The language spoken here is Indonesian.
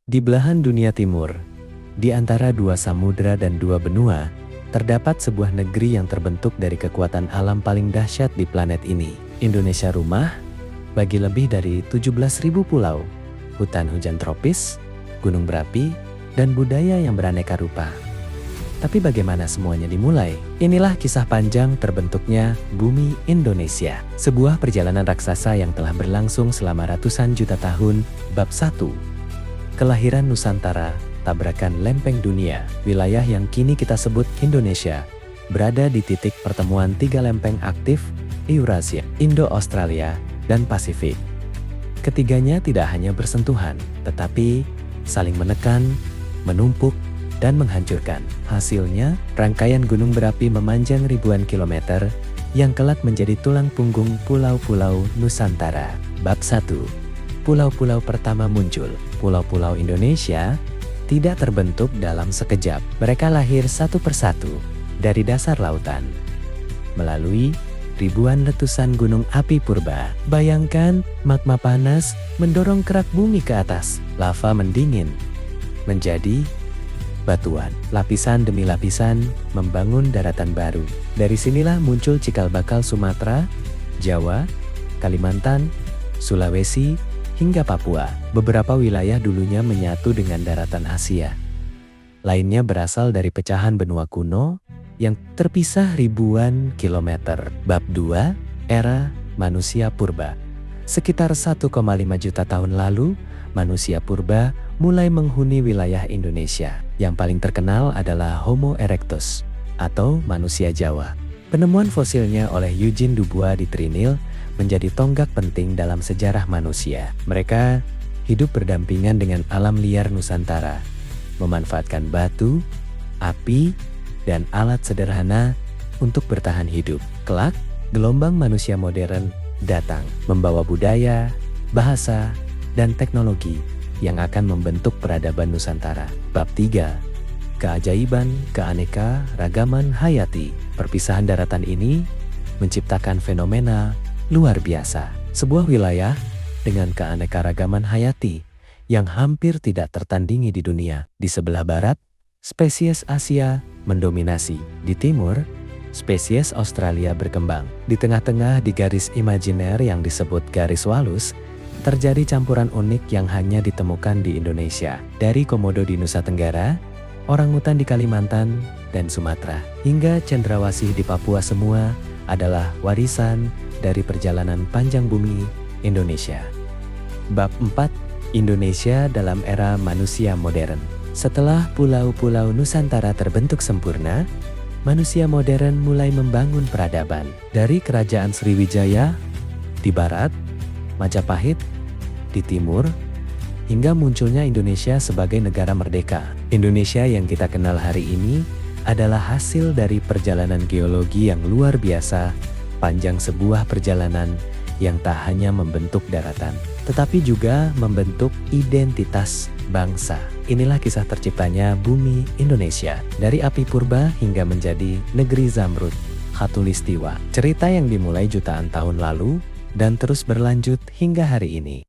Di belahan dunia timur, di antara dua samudera dan dua benua, terdapat sebuah negeri yang terbentuk dari kekuatan alam paling dahsyat di planet ini. Indonesia rumah bagi lebih dari 17.000 pulau, hutan hujan tropis, gunung berapi, dan budaya yang beraneka rupa. Tapi bagaimana semuanya dimulai? Inilah kisah panjang terbentuknya Bumi Indonesia. Sebuah perjalanan raksasa yang telah berlangsung selama ratusan juta tahun. Bab 1. Kelahiran Nusantara, tabrakan lempeng dunia. Wilayah yang kini kita sebut Indonesia berada di titik pertemuan tiga lempeng aktif, Eurasia, Indo-Australia, dan Pasifik. Ketiganya tidak hanya bersentuhan, tetapi saling menekan, menumpuk, dan menghancurkan. Hasilnya, rangkaian gunung berapi memanjang ribuan kilometer yang kelak menjadi tulang punggung pulau-pulau Nusantara. Bab 1. Pulau-pulau pertama muncul. Pulau-pulau Indonesia tidak terbentuk dalam sekejap. Mereka lahir satu persatu dari dasar lautan, melalui ribuan letusan gunung api purba. Bayangkan magma panas mendorong kerak bumi ke atas. Lava mendingin menjadi batuan. Lapisan demi lapisan membangun daratan baru. Dari sinilah muncul cikal bakal Sumatera, Jawa, Kalimantan, Sulawesi, hingga Papua. Beberapa wilayah dulunya menyatu dengan daratan Asia. Lainnya berasal dari pecahan benua kuno yang terpisah ribuan kilometer. Bab 2. Era manusia purba. Sekitar 1,5 juta tahun lalu, manusia purba mulai menghuni wilayah Indonesia. Yang paling terkenal adalah Homo erectus atau manusia Jawa. Penemuan fosilnya oleh Eugene Dubois di Trinil menjadi tonggak penting dalam sejarah manusia. Mereka hidup berdampingan dengan alam liar Nusantara, memanfaatkan batu, api, dan alat sederhana untuk bertahan hidup. Kelak, gelombang manusia modern datang, membawa budaya, bahasa, dan teknologi yang akan membentuk peradaban Nusantara. Bab 3. Keajaiban, keaneka-ragaman hayati. Perpisahan daratan ini menciptakan fenomena luar biasa. Sebuah wilayah dengan keanekaragaman hayati yang hampir tidak tertandingi di dunia. Di sebelah barat, spesies Asia mendominasi. Di timur, spesies Australia berkembang. Di tengah-tengah, di garis imajiner yang disebut garis Walus, terjadi campuran unik yang hanya ditemukan di Indonesia. Dari Komodo di Nusa Tenggara, orangutan di Kalimantan dan Sumatera, hingga cendrawasih di Papua, semua adalah warisan dari perjalanan panjang bumi Indonesia. Bab 4. Indonesia dalam era manusia modern. Setelah pulau-pulau Nusantara terbentuk sempurna, manusia modern mulai membangun peradaban. Dari kerajaan Sriwijaya di barat, Majapahit di timur, hingga munculnya Indonesia sebagai negara merdeka. Indonesia yang kita kenal hari ini adalah hasil dari perjalanan geologi yang luar biasa, panjang sebuah perjalanan yang tak hanya membentuk daratan, tetapi juga membentuk identitas bangsa. Inilah kisah terciptanya Bumi Indonesia, dari api purba hingga menjadi negeri Zamrud, Khatulistiwa. Cerita yang dimulai jutaan tahun lalu dan terus berlanjut hingga hari ini.